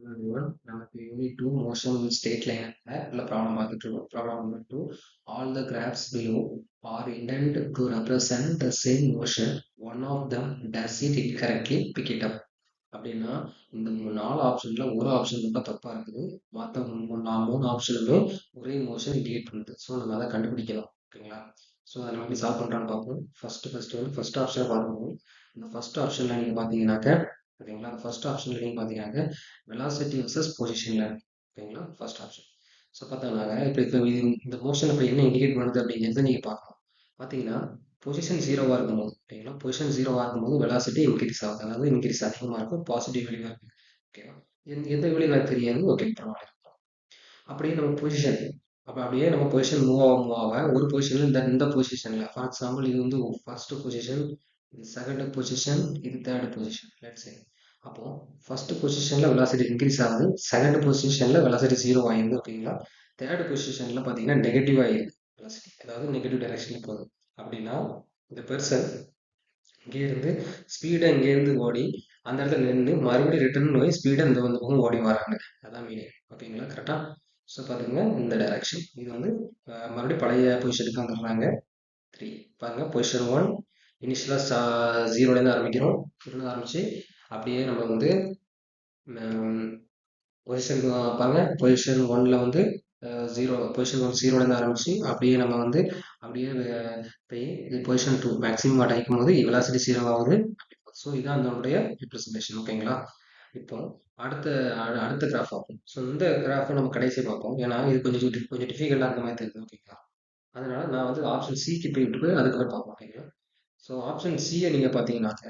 everyone. நமக்கு unit 2 motion in straight line உள்ள problem பார்த்துட்டு இருக்கோம். Problem number 2, all the graphs below are intended to represent the same motion. One of them does it incorrectly. Pick it up. அப்படின்னா இந்த 4 ஆப்ஷன்ல ஒரு option மட்டும் தப்பா இருக்குது. மற்ற 3 ஆப்ஷனுமே ஒரே மோஷன் இண்டிகேட் பண்ணுது. ஸோ நம்ம அதை கண்டுபிடிக்கலாம். ஓகேங்களா? ஸோ அதை நம்ம எப்படி சால்வ் பண்ணுறான்னு பார்ப்போம். ஃபர்ஸ்ட் ஆப்ஷனை பார்க்கணும். இந்த ஃபர்ஸ்ட் ஆப்ஷனில் நீங்கள் பார்த்தீங்கன்னாக்க ஓகேங்களா, ஃபர்ஸ்ட் ஆப்ஷனில் நீங்கள் பார்த்தீங்கன்னாக்க வெலாசிட்டி வர்சஸ் பொசிஷனில் ஓகேங்களா ஃபர்ஸ்ட் ஆப்ஷன். ஸோ பார்த்தோம்னாக்க இப்போ இந்த மோஷன் இப்போ என்ன இண்டிகேட் பண்ணுது அப்படிங்கிறத நீங்கள் பார்க்கணும். பார்த்தீங்கன்னா பொசிஷன் ஜீரோவாக இருக்கும்போது ஓகேங்களா, பொசிஷன் ஜீரோவாக இருக்கும்போது வெலாசிட்டி இன்க்ரீஸ் ஆகுது, அதாவது இன்க்ரீஸ் அதிகமாக இருக்கும், பாசிட்டிவ் வேல்யூவாக இருக்குது. ஓகேவா, எந்த வேல்யூ எனக்கு தெரியாது. ஓகே, பரவாயில்ல. அப்படியே நம்ம பொசிஷன் அப்படியே நம்ம பொசிஷன் மூவ் ஆக ஒரு பொசிஷனில் இந்த பொசிஷனில் ஃபார் எக்ஸாம்பிள் இது வந்து ஃபர்ஸ்ட் பொசிஷன், இது செகண்ட் பொசிஷன், இது தேர்ட் பொசிஷன். லெட்ஸ் சே அப்போ ஃபர்ஸ்ட் பொசிஷன்ல வெலாசிட்டி இன்க்ரீஸ் ஆகுது, செகண்ட் பொசிஷன்ல வெலாசிட்டி ஜீரோ ஆயிருது. ஓகேங்களா, தேர்ட் பொசிஷன்ல பார்த்தீங்கன்னா நெகட்டிவ் ஆயிருது வெலாசிட்டி, அதாவது நெகட்டிவ் டைரக்ஷன்ல போகுது. அப்படின்னா இந்த பெர்சன் இங்கேருந்து ஸ்பீடை இங்கேருந்து ஓடி அந்த இடத்துல நின்று மறுபடியும் ரிட்டர்ன் போய் ஸ்பீடை இந்த வந்து பக்கம் ஓடி வராங்க. அதான் மீனிங். ஓகேங்களா, கரெக்டாக. ஸோ பார்த்தீங்கன்னா இந்த டைரக்ஷன் இது வந்து மறுபடியும் பழைய பொசிஷனுக்கு வந்துடுறாங்க. 3 பாருங்க, பொசிஷன் 1 இனிஷியலாக ஜீரோலேருந்து ஆரம்பிக்கிறோம். ஜீரோலேருந்து ஆரம்பிச்சு அப்படியே நம்ம வந்து பொசிஷன் பாருங்க, பொசிஷன் 1ல வந்து பொசிஷன் 1 ஜீரோலேருந்து ஆரம்பிச்சு அப்படியே நம்ம வந்து அப்படியே போய் இது பொசிஷன் 2 மேக்ஸிமம் அடைக்கும் போது வெலாசிட்டி ஜீரோ ஆகுது. ஸோ இதான் அதனுடைய ரிப்ரசன்டேஷன். ஓகேங்களா, இப்போ அடுத்த கிராஃப் பார்ப்போம். ஸோ இந்த கிராஃபை நம்ம கடைசியாக பார்ப்போம், ஏன்னா இது கொஞ்சம் டிஃபிகல்ட்டாக இருக்க மாதிரி தெரியுது. ஓகேங்களா, அதனால நான் வந்து ஆப்ஷன் சிக்கு போயிட்டு அதுக்கப்புறம் பார்ப்போம். ஓகேங்களா, ஸோ ஆப்ஷன் சியை நீங்கள் பார்த்தீங்கன்னாக்க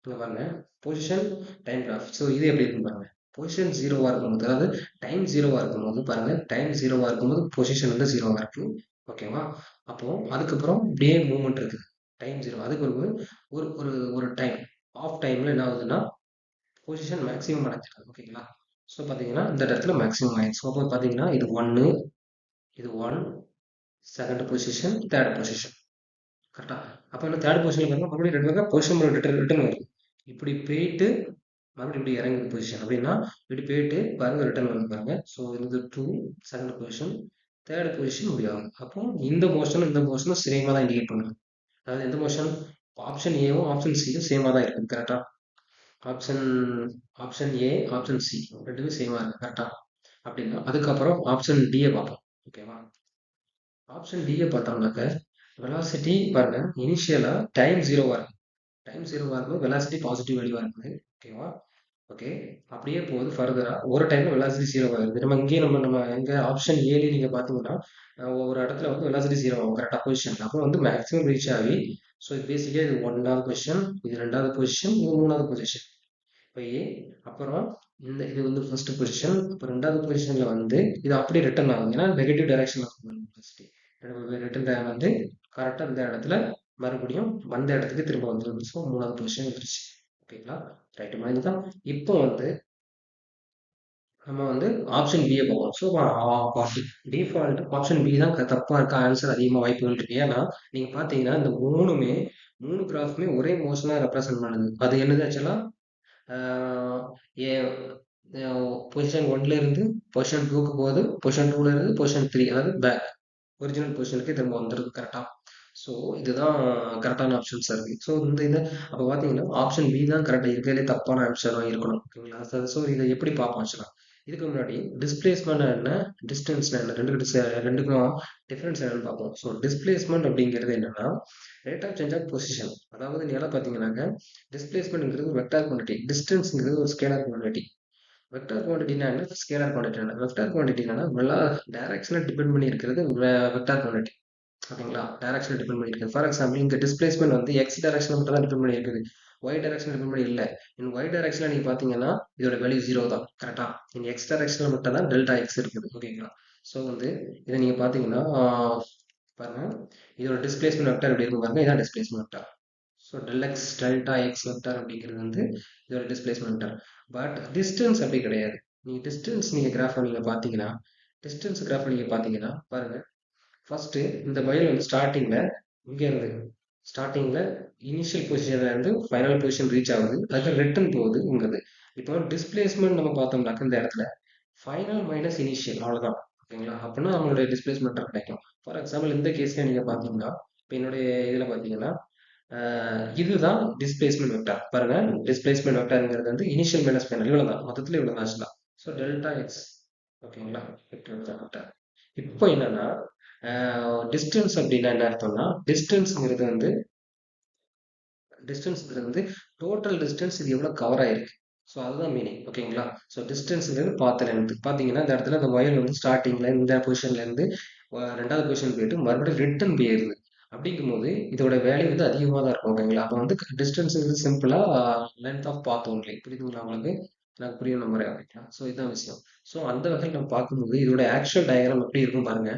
இங்கே பாருங்க, பொசிஷன் டைம் கிராஃப். ஸோ இது எப்படி இருக்குன்னு பாருங்க. பொசிஷன் ஜீரோவாக இருக்கும்போது, அதாவது டைம் ஜீரோவாக இருக்கும்போது பாருங்க, டைம் ஜீரோவாக இருக்கும்போது பொசிஷன் வந்து ஜீரோவாக இருக்கு. ஓகேவா, அப்போ அதுக்கப்புறம் இப்படியே மூவ்மெண்ட் இருக்குது. டைம் ஜீரோ அதுக்கு ஒரு ஒரு ஒரு டைம் ஆஃப் டைம்ல என்ன ஆகுதுன்னா பொசிஷன் மேக்ஸிமம் அடைஞ்சிருக்கு. ஓகேங்களா, ஸோ பார்த்தீங்கன்னா இந்த இடத்துல மேக்ஸிமம் ஆயிடுச்சு. அப்போ பார்த்தீங்கன்னா இது 1, இது 1, செகண்ட் பொசிஷன், தேர்ட் பொசிஷன். கரெக்டா, அப்போ என்ன தேர்ட் பொசிஷன் பாருங்க, மறுபடியும் ரெண்டு பொசிஷன் ரிட்டர்ன் வருது. இப்படி போயிட்டு மறுபடியும் இப்படி இறங்குது பொசிஷன். அப்படின்னா இப்படி போயிட்டு பாருங்க ரிட்டர்ன் வந்து பாருங்க. ஸோ இது 2 செகண்ட் பொசிஷன், தேர்ட் பொசிஷன் முடியாது. அப்போ இந்த மோஷனும் சேமாக தான் இண்டிகேட் பண்ணுது. அதாவது எந்த மோஷன், ஆப்ஷன் ஏவும் ஆப்ஷன் சியும் சேமாக தான் இருக்குது. கரெக்டா, option option A option C ரெண்டுமே சேமாக இருக்குது. கரெக்டா, அப்படின்னா அதுக்கப்புறம் ஆப்ஷன் டியை பார்ப்போம். ஓகேவா, ஆப்ஷன் டியை பார்த்தோம்னாக்க வெலாசிட்டி பாருங்க, இனிஷியலா டைம் ஜீரோவா இருக்கு. டைம் ஜீரோவா இருக்கும், வெலாசிட்டி பாசிட்டிவ் வேல்யூவா இருக்குது. ஓகேவா, ஓகே, அப்படியே போகுது ஃபர்தரா. ஒரு டைம்ல வெலாசிட்டி ஜீரோ ஆகுது. நம்ம இங்கேயே நம்ம எங்க ஆப்ஷன் ஏல நீங்க பாத்தீங்கன்னா ஒரு இடத்துல வந்து வெலாசிட்டி ஜீரோ ஆகும் கரெக்டா பொசிஷன். அப்போ வந்து மேக்ஸிமம் ரீச் ஆகி, ஸோ இது பேசிக்கா இது 1வது பொசிஷன், இது 2வது பொசிஷன், இது 3வது பொசிஷன். இப்போ ஏ அப்புறம் இது வந்து ஃபர்ஸ்ட் பொசிஷன், அப்புறம் 2வது பொசிஷன்ல வந்து இது அப்படியே ரிட்டர்ன் ஆகும், ஏன்னா நெகட்டிவ் டைரக்ஷன் வெலாசிட்டி ரிட்டர்ன் வந்து கரெக்டா இந்த இடத்துல மறுபடியும் வந்த இடத்துக்கு திரும்ப வந்துருது. ஸோ 3வது பொசிஷன் வந்துருச்சு. ஓகேங்களா, ரைட் மாதிரி தான். இப்போ வந்து நம்ம வந்து ஆப்ஷன் பியை பார்ப்போம். ஸோ டிஃபால்ட் ஆப்ஷன் பி தான் தப்பா இருக்க ஆன்சர் அதிகமாக வாய்ப்புகள் இருக்கு. ஏன்னா நீங்க பாத்தீங்கன்னா இந்த மூணு கிராஃப்மே ஒரே மோஷனா ரெப்ரசென்ட் பண்ணுது. அது என்னது ஆக்சுவலா பொசிஷன் 1ல இருந்து பொசிஷன் 2க்கு போகுது, பொசிஷன் 2ல இருந்து பொசிஷன் 3, அதாவது பேக் ஒரிஜினல் பொசிஷனுக்கு திரும்ப வந்துருது. கரெக்டா, ஸோ இதுதான் கரெக்டான ஆப்ஷன்ஸாக இருக்குது. ஸோ இதை அப்போ பார்த்தீங்கன்னா ஆப்ஷன் பி தான் கரெக்டாக இருக்கிறதுலே தப்பான ஆன்சராக இருக்கணும். ஓகேங்களா, ஸோ இதை எப்படி பார்ப்போம் ஆக்சுவலாக. இதுக்கு முன்னாடி டிஸ்பிளேஸ்மெண்ட் என்ன, டிஸ்டன்ஸ்னா என்ன, ரெண்டுக்கும் டிஃப்ரென்ஸ் என்னன்னு பார்ப்போம். ஸோ டிஸ்பிளேஸ்மெண்ட் அப்படிங்கிறது என்னன்னா rate of change of position. அதாவது நீ எல்லாம் பார்த்தீங்கன்னாக்க டிஸ்பிளேஸ்மெண்ட்ங்கிறது வெக்டார் குவான்டிட்டி, டிஸ்டன்ஸ்ங்கிறது ஒரு ஸ்கேலார் குவான்டிட்டி. வெக்டார் குவான்டிட்டினா என்ன, ஸ்கேலார் குவான்டிட்டி என்ன. வெக்டார் குவான்டிட்டி என்னன்னா டைரக்ஷனை டிபெண்ட் பண்ணி இருக்கிறது வெக்டார் குவான்டிட்டி. ஓகேங்களா, டைரக்ஷன் டிபெண்ட் பண்ணிருக்கு. ஃபார் எக்ஸாம்பிள் இந்த டிஸ்பிளேஸ்மெண்ட் வந்து எக்ஸ் டைரக்ஷன் மட்டும் தான் டிபெண்ட் பண்ணி இருக்குது, ஒய் டைரக்ஷன் டிபெண்ட் பண்ணி இல்லை. இன் ஒய் டைரக்ஷன்ல நீங்க பாத்தீங்கன்னா இதோட வேல்யூ ஜீரோ தான். கரெக்டா, இன் எக்ஸ் டைரக்ஷன்ல மட்டும் தான் டெல்டா எக்ஸ் இருக்குது. ஓகேங்களா, ஸோ வந்து இதை நீங்க பாத்தீங்கன்னா பாருங்க, இதோட டிஸ்பிளேஸ்மெண்ட் வெக்டர் எப்படி இருக்கும் பாருங்க, இதான் displacement vector. So del x delta x vector அப்படிங்கிறது வந்து இதோட டிஸ்பிளேஸ்மெண்ட் வெக்டர். பட் டிஸ்டன்ஸ் அப்படி கிடையாது. நீங்க டிஸ்டன்ஸ் நீங்க கிராஃப் நீங்க பாத்தீங்கன்னா, டிஸ்டன்ஸ் கிராஃப் நீங்க பாத்தீங்கன்னா பாருங்க, ஃபர்ஸ்ட் இந்த மயில் வந்து இங்க இருந்து ஸ்டார்டிங்ல இனிஷியல் பொசிஷன்ல இருந்து ஃபைனல் பொசிஷன் ரீச் ஆகுது, அதுக்கு ரிட்டர்ன் போகுது. இப்போ டிஸ்பிளேஸ்மெண்ட் நம்ம பார்த்தோம்னாக்க இந்த இடத்துல ஃபைனல் மைனஸ் இனிஷியல் அவ்வளோதான். ஓகேங்களா? அப்படின்னா நம்மளுடைய டிஸ்பிளேஸ்மெண்ட் கிடைக்கும். ஃபார் எக்ஸாம்பிள் இந்த கேஸ்ல நீங்க பார்த்தீங்கன்னா, இப்போ என்னுடைய இதுல பார்த்தீங்கன்னா, இதுதான் டிஸ்பிளேஸ்மெண்ட் வெக்டார். பாருங்க, டிஸ்பிளேஸ்மெண்ட் வெக்டார்ங்கிறது வந்து இனிஷியல் மைனஸ் ஃபைனல் இவ்வளவுதான். மொத்தத்துல இவ்வளவு ஆச்சுதான். So delta X. ஓகேங்களா? வெக்டார். இப்போ என்னன்னா டிஸ்டன்ஸ் அப்படின்னா என்ன அர்த்தம்னா டிஸ்டன்ஸ்ங்கிறது வந்து டோட்டல் டிஸ்டன்ஸ் இது எவ்வளோ கவர் ஆயிருக்கு. ஸோ அதுதான் மீனிங். ஓகேங்களா? ஸோ டிஸ்டன்ஸுங்கிறது பாத் லென்த். பார்த்தீங்கன்னா இந்த இடத்துல இந்த ஒயர் வந்து ஸ்டார்டிங்ல இந்த பொசிஷன்லேருந்து ரெண்டாவது பொசிஷன் போயிட்டு மறுபடியும் ரிட்டர்ன் போயிருது. அப்படிங்கும்போது இதோட வேல்யூ வந்து அதிகமாக தான் இருக்கும். ஓகேங்களா? அப்போ வந்து டிஸ்டன்ஸ் வந்து சிம்பிளாக லென்த் ஆஃப் பாத் ஒன்லி. புரியுதுங்களா உங்களுக்கு? எனக்கு புரியும் நம்புறேன். ஓகேங்களா? ஸோ இதுதான் விஷயம். ஸோ அந்த வகையில் நம்ம பார்க்கும்போது இதோட ஆக்சுவல் டயக்ராம் எப்படி இருக்கும் பாருங்க.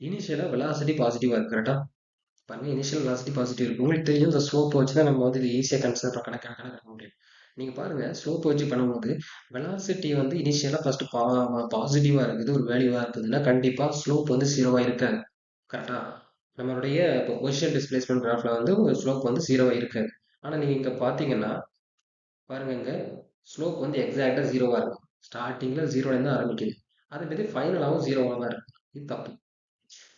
இனிஷியலாக வெலாசிட்டி பாசிட்டிவாக இருக்கு. கரெக்டா? பாருங்க, இனிஷியல் வெலாசிட்டி பாசிட்டிவ் இருக்கு. உங்களுக்கு தெரியும் இந்த ஸ்லோப் வச்சு தான் நம்ம வந்து இது ஈஸியாக கன்சிடர் கணக்கு முடியும். நீங்க பாருங்க, ஸ்லோப் வச்சு பண்ணும்போது வெலாசிட்டி வந்து இனிஷியலா ஃபர்ஸ்ட் பாசிட்டிவா இருக்குது, ஒரு வேல்யூவா இருக்குதுன்னா கண்டிப்பா ஸ்லோப் வந்து ஜீரோவா இருக்காது. கரெக்டா? நம்மளுடைய இப்போ பொசிஷன் டிஸ்பிளேஸ்மெண்ட் கிராஃப்ல வந்து ஒரு ஸ்லோப் வந்து ஜீரோவா இருக்காது. ஆனா நீங்க இங்க பாத்தீங்கன்னா பாருங்க, இங்க ஸ்லோப் வந்து எக்ஸாக்டா ஜீரோவா இருக்கும். ஸ்டார்டிங்ல ஜீரோல இருந்து ஆரம்பிக்குது. அதே மாதிரி ஃபைனலாகவும் ஜீரோவா தான் இருக்கு. இது தப்பு.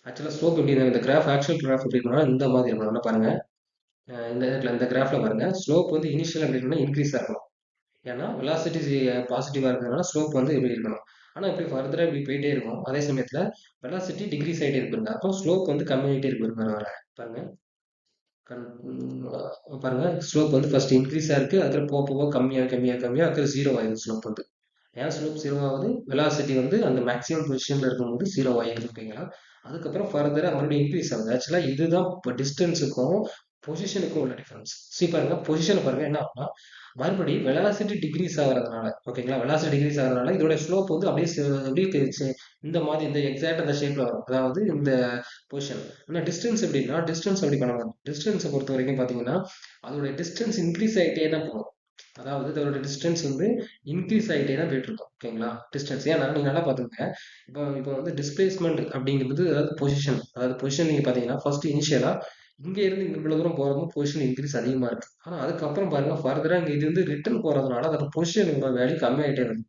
ஆக்சுவலா ஸ்லோப் எப்படி இருக்கும்? இந்த கிராஃப் ஆக்சுவல் கிராஃப் எப்படி இருக்கணும்னா இந்த மாதிரி இருக்கணும். நல்லா பாருங்க, இந்த இடத்துல இந்த கிராஃப்ல பாருங்க, ஸ்லோப் வந்து இனிஷியல் எப்படி இருக்கணும்னா இன்க்ரீஸ் ஆகணும். ஏன்னா வெலாசிட்டி பாசிட்டிவா இருக்கிறதுனால ஸ்லோப் வந்து எப்படி இருக்கணும். ஆனா இப்படி ஃபர்தரா இப்படி போயிட்டே இருக்கும். அதே சமயத்துல வெலாசிட்டி டிக்ரீஸ் ஆகிட்டே இருப்பாங்க. அப்போ ஸ்லோப் வந்து கம்மியாயிட்டே இருக்கு. வர வர பாருங்க, கண் பாருங்க, ஸ்லோப் வந்து ஃபர்ஸ்ட் இன்க்ரீஸா இருக்கு. அதுல போக போக கம்மியா அதுக்கு ஜீரோ ஆயிடுது ஸ்லோப் வந்து. ஏன் ஸ்லோப் ஜீரோ ஆகுது? வெலாசிட்டி வந்து அந்த மேக்ஸிமம் பொசிஷன்ல இருக்கும்போது ஜீரோ ஆயிடுது. ஓகேங்களா? அதுக்கப்புறம் ஃபர்தரா மறுபடியும் இன்க்ரீஸ் ஆகுது. ஆக்சுவலா இதுதான் இப்போ டிஸ்டன்ஸுக்கும் பொசிஷனுக்கும் உள்ள டிஃபரன்ஸ். பாருங்க, பொசிஷன் பாருங்க என்ன ஆகும்னா மறுபடியும் வெலாசிட்டி டிக்ரீஸ் ஆகுறதுனால, ஓகேங்களா? வெலாசிட்டி டிக்ரீஸ் ஆகுறதுனால இதோட ஸ்லோப் வந்து அப்படியே அப்படியே இந்த மாதிரி இந்த எக்ஸாக்ட் அந்த ஷேப்ல வரும். அதாவது இந்த பொசிஷன். ஆனா டிஸ்டன்ஸ் எப்படின்னா டிஸ்டன்ஸ் அப்படி பண்ண மாட்டோம். டிஸ்டன்ஸை பொறுத்த வரைக்கும் பாத்தீங்கன்னா அதோட டிஸ்டன்ஸ் இன்க்ரீஸ் ஆகிட்டே தான் போகும். அதாவது இதோட டிஸ்டன்ஸ் வந்து இன்க்ரீஸ் ஆகிட்டே தான் போயிட்டு இருக்கும். ஓகேங்களா? டிஸ்டன்ஸ் ஏன்னா நீங்க நல்லா பாத்துக்கங்க. இப்போ இப்போ வந்து டிஸ்பிளேஸ்மெண்ட் அப்படிங்கிறது அதாவது பொசிஷன் நீங்க பாத்தீங்கன்னா ஃபர்ஸ்ட் இனிஷியலா இங்க இருந்து இங்க இவ்வளவு தூரம் போறதும் பொசிஷன் இன்க்ரீஸ் அதிகமா இருக்கு. ஆனா அதுக்கப்புறம் பாருங்க ஃபர்தரா இங்க இது வந்து ரிட்டர்ன் போறதுனால அதோட பொசிஷனோட வேல்யூ கம்மியாயிட்டே வருது.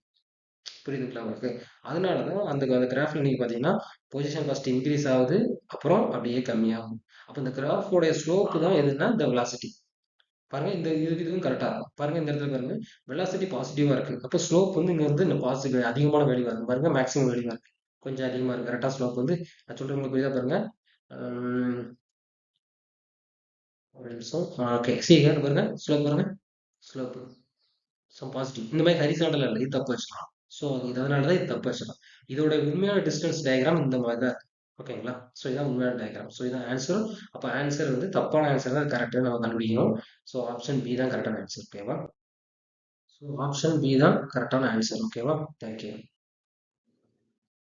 புரியுதுங்களா உங்களுக்கு? அதனாலதான் அந்த அந்த கிராஃப்ல நீங்க பாத்தீங்கன்னா பொசிஷன் ஃபர்ஸ்ட் இன்க்ரீஸ் ஆகுது, அப்புறம் அப்படியே கம்மியாகும். அப்ப இந்த கிராஃபோட ஸ்லோப் தான் எதுன்னா இந்த வெலாசிட்டி. பாருங்க, இந்த இதுவும் கரெக்டா இருக்கும். பாருங்க இந்த இடத்துல பாருங்க, வெலாசிட்டி பாசிட்டிவா இருக்கு. அப்போ ஸ்லோப் வந்து இங்க வந்து இந்த பாசிட்டிவ் அதிகமான வேல்யூவா இருக்கு. பாருங்க, மேக்ஸிமம் வேல்யூவா இருக்கு. கொஞ்சம் அதிகமா இருக்கு. கரெக்டா? ஸ்லோப் வந்து நான் சொல்றது உங்களுக்கு புரியுதா பாருங்க. உம், ஒரு நிமிஷம். ஓகே, பாருங்க, ஸ்லோப் பாருங்க, ஸ்லோப் பாசிட்டிவ். இந்த மாதிரி ஹரிசாண்டல் இல்லை, இது தப்பு வச்சுக்கலாம். ஸோ இதனால தான் இது தப்பு வச்சுக்கலாம். இதோட உண்மையான டிஸ்டன்ஸ் டயக்ராம் இந்த மாதிரி தான் இருக்கு. ஓகேங்களா? ஸோ இதான் உண்மையான டயக்ராம். ஸோ இதான் ஆன்சர். அப்போ ஆன்சர் வந்து தப்பான ஆன்சர் தான் கரெக்டாக நம்ம கண்டுபிடிக்கணும். ஸோ ஆப்ஷன் பி தான் கரெக்டான ஆன்சர். ஓகேவா? ஸோ ஆப்ஷன் பி தான் கரெக்டான ஆன்சர். ஓகேவா? தேங்க்யூ.